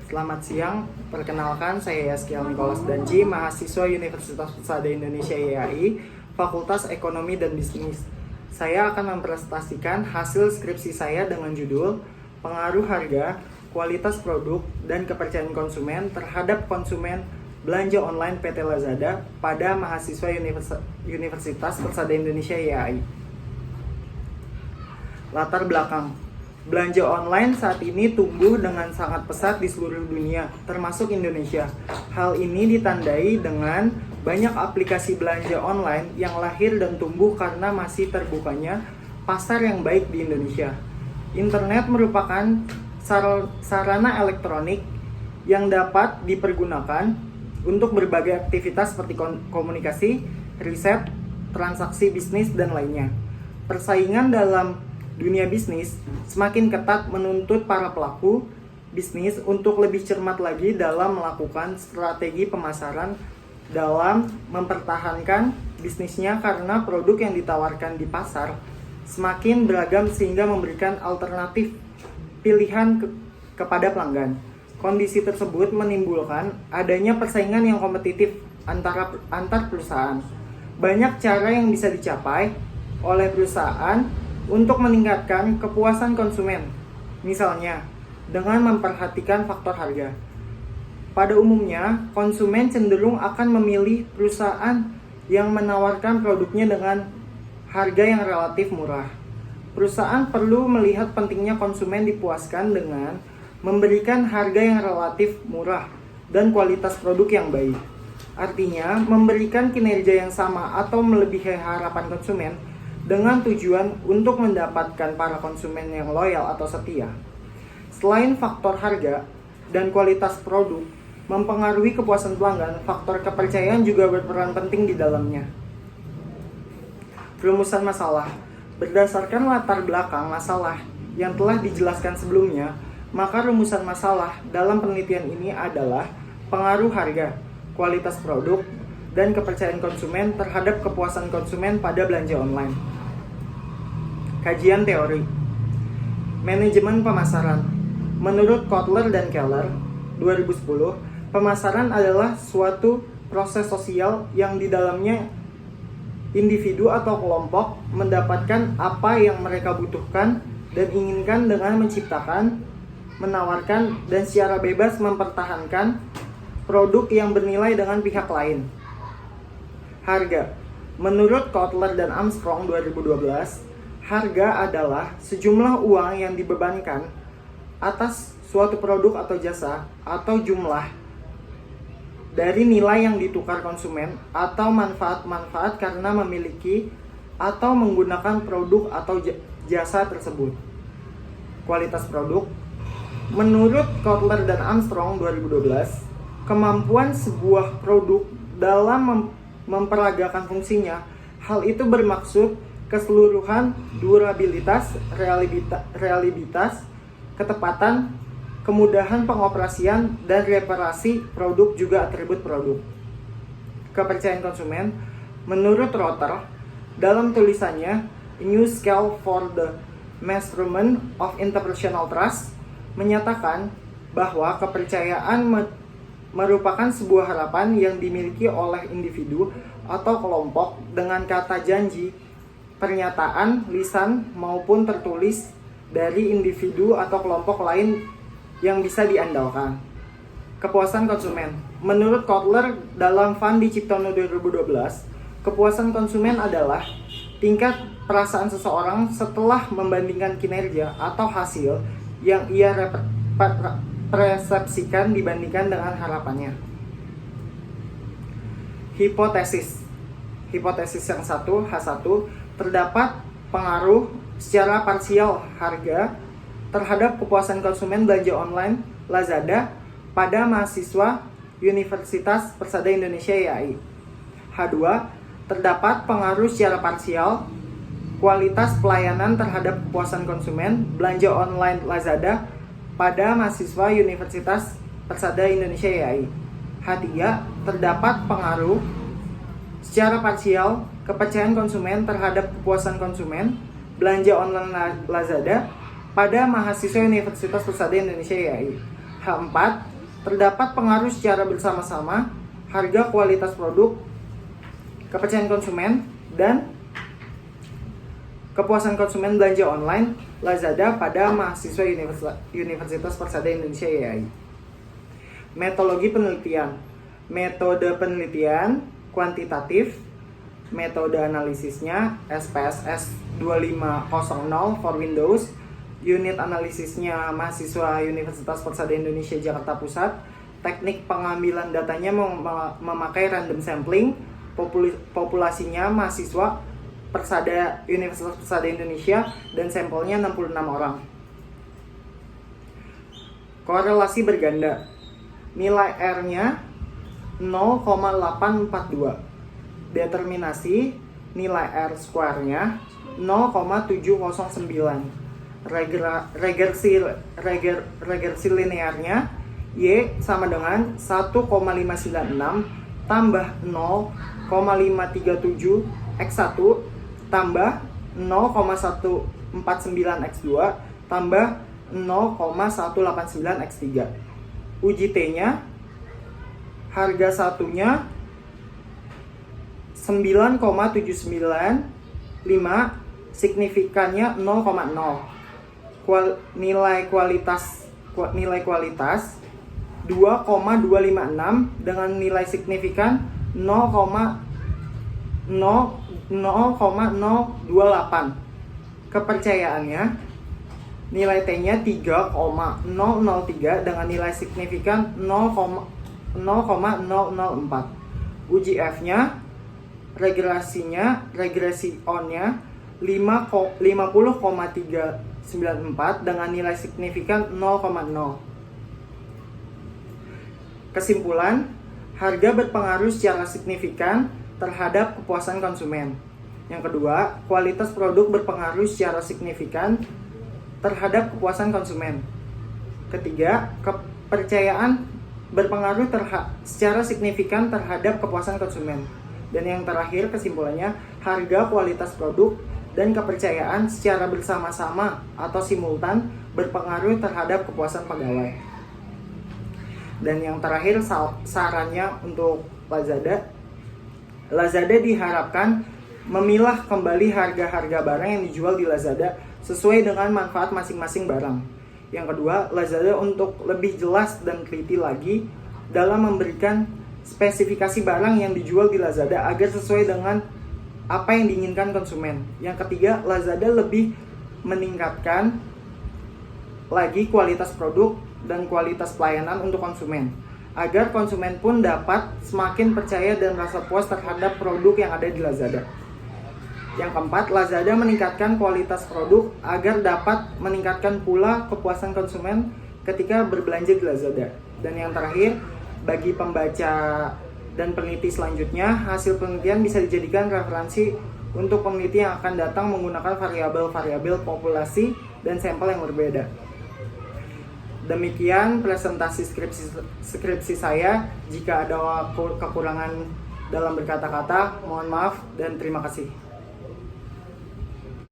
Selamat siang, perkenalkan saya Yaskiel Nicholas Danji, mahasiswa Universitas Persada Indonesia YAI, Fakultas Ekonomi dan Bisnis. Saya akan mempresentasikan hasil skripsi saya dengan judul Pengaruh Harga, Kualitas Produk, dan Kepercayaan Konsumen terhadap Konsumen Belanja Online PT Lazada pada mahasiswa Universitas Persada Indonesia YAI. Latar belakang. Belanja online saat ini tumbuh dengan sangat pesat di seluruh dunia, termasuk Indonesia. Hal ini ditandai dengan banyak aplikasi belanja online yang lahir dan tumbuh karena masih terbukanya pasar yang baik di Indonesia. Internet merupakan sarana elektronik yang dapat dipergunakan untuk berbagai aktivitas seperti komunikasi, riset, transaksi bisnis, dan lainnya. Persaingan dalam dunia bisnis semakin ketat menuntut para pelaku bisnis untuk lebih cermat lagi dalam melakukan strategi pemasaran dalam mempertahankan bisnisnya karena produk yang ditawarkan di pasar semakin beragam sehingga memberikan alternatif pilihan kepada pelanggan. Kondisi tersebut menimbulkan adanya persaingan yang kompetitif antar perusahaan. Banyak cara yang bisa dicapai oleh perusahaan untuk meningkatkan kepuasan konsumen, misalnya dengan memperhatikan faktor harga. Pada umumnya, konsumen cenderung akan memilih perusahaan yang menawarkan produknya dengan harga yang relatif murah. Perusahaan perlu melihat pentingnya konsumen dipuaskan dengan memberikan harga yang relatif murah dan kualitas produk yang baik. Artinya, memberikan kinerja yang sama atau melebihi harapan konsumen dengan tujuan untuk mendapatkan para konsumen yang loyal atau setia. Selain faktor harga dan kualitas produk mempengaruhi kepuasan pelanggan, faktor kepercayaan juga berperan penting di dalamnya. Rumusan masalah. Berdasarkan latar belakang masalah yang telah dijelaskan sebelumnya, maka rumusan masalah dalam penelitian ini adalah pengaruh harga, kualitas produk, dan kepercayaan konsumen terhadap kepuasan konsumen pada belanja online. Kajian teori. Manajemen pemasaran. Menurut Kotler dan Keller, 2010, pemasaran adalah suatu proses sosial yang di dalamnya individu atau kelompok mendapatkan apa yang mereka butuhkan dan inginkan dengan menciptakan, menawarkan, dan secara bebas mempertahankan produk yang bernilai dengan pihak lain. Harga. Menurut Kotler dan Armstrong 2012, harga adalah sejumlah uang yang dibebankan atas suatu produk atau jasa atau jumlah dari nilai yang ditukar konsumen atau manfaat-manfaat karena memiliki atau menggunakan produk atau jasa tersebut. Kualitas produk. Menurut Kotler dan Armstrong 2012, kemampuan sebuah produk dalam memperagakan fungsinya, hal itu bermaksud keseluruhan durabilitas, reliabilitas, ketepatan, kemudahan pengoperasian, dan reparasi produk juga atribut produk. Kepercayaan konsumen. Menurut Rotter, dalam tulisannya A New Scale for the Measurement of Interpersonal Trust, menyatakan bahwa kepercayaan merupakan sebuah harapan yang dimiliki oleh individu atau kelompok dengan kata janji, pernyataan, lisan, maupun tertulis dari individu atau kelompok lain yang bisa diandalkan. Kepuasan konsumen. Menurut Kotler dalam Fandi Ciptono 2012, kepuasan konsumen adalah tingkat perasaan seseorang setelah membandingkan kinerja atau hasil yang ia persepsikan dibandingkan dengan harapannya. Hipotesis. Hipotesis yang 1, H1, terdapat pengaruh secara parsial harga terhadap kepuasan konsumen belanja online Lazada pada mahasiswa Universitas Persada Indonesia YAI. H2, terdapat pengaruh secara parsial kualitas pelayanan terhadap kepuasan konsumen belanja online Lazada pada mahasiswa Universitas Persada Indonesia YAI. H3, terdapat pengaruh secara parsial kepercayaan konsumen terhadap kepuasan konsumen belanja online Lazada pada mahasiswa Universitas Persada Indonesia YAI. H4, Terdapat pengaruh secara bersama-sama harga, kualitas produk, kepercayaan konsumen, dan kepuasan konsumen belanja online Lazada pada mahasiswa Universitas Persada Indonesia (YAI). Metodologi penelitian. Metode penelitian kuantitatif. Metode analisisnya SPSS 2500 for Windows. Unit analisisnya mahasiswa Universitas Persada Indonesia Jakarta Pusat. Teknik pengambilan datanya memakai random sampling. Populasinya mahasiswa Universitas Persada Indonesia dan sampelnya 66 orang. Korelasi berganda. Nilai R-nya 0,842. Determinasi nilai R square-nya 0,709. Regresi linearnya Y sama dengan 1,596 tambah 0,537 X1 tambah 0,149 X2 tambah 0,189 X3. Uji T-nya harga satunya 9,795, signifikannya 0,0. Nilai kualitas 2,256 dengan nilai signifikan 0,028. Kepercayaannya nilai T-nya 3,003 dengan nilai signifikan 0,004. Uji F-nya regresi on-nya 50,394 dengan nilai signifikan 0,0. Kesimpulan, harga berpengaruh secara signifikan terhadap kepuasan konsumen. Yang kedua, kualitas produk berpengaruh secara signifikan terhadap kepuasan konsumen. Ketiga, kepercayaan berpengaruh secara signifikan terhadap kepuasan konsumen. Dan yang terakhir, kesimpulannya, harga, kualitas produk, dan kepercayaan secara bersama-sama atau simultan berpengaruh terhadap kepuasan pegawai. Dan yang terakhir, sarannya untuk Lazada diharapkan memilah kembali harga-harga barang yang dijual di Lazada sesuai dengan manfaat masing-masing barang. Yang kedua, Lazada untuk lebih jelas dan teliti lagi dalam memberikan spesifikasi barang yang dijual di Lazada agar sesuai dengan apa yang diinginkan konsumen. Yang ketiga, Lazada lebih meningkatkan lagi kualitas produk dan kualitas pelayanan untuk konsumen, agar konsumen pun dapat semakin percaya dan rasa puas terhadap produk yang ada di Lazada. Yang keempat, Lazada meningkatkan kualitas produk agar dapat meningkatkan pula kepuasan konsumen ketika berbelanja di Lazada. Dan yang terakhir, bagi pembaca dan peneliti selanjutnya, hasil penelitian bisa dijadikan referensi untuk peneliti yang akan datang menggunakan variabel-variabel populasi dan sampel yang berbeda. Demikian presentasi skripsi saya. Jika ada kekurangan dalam berkata-kata, mohon maaf dan terima kasih.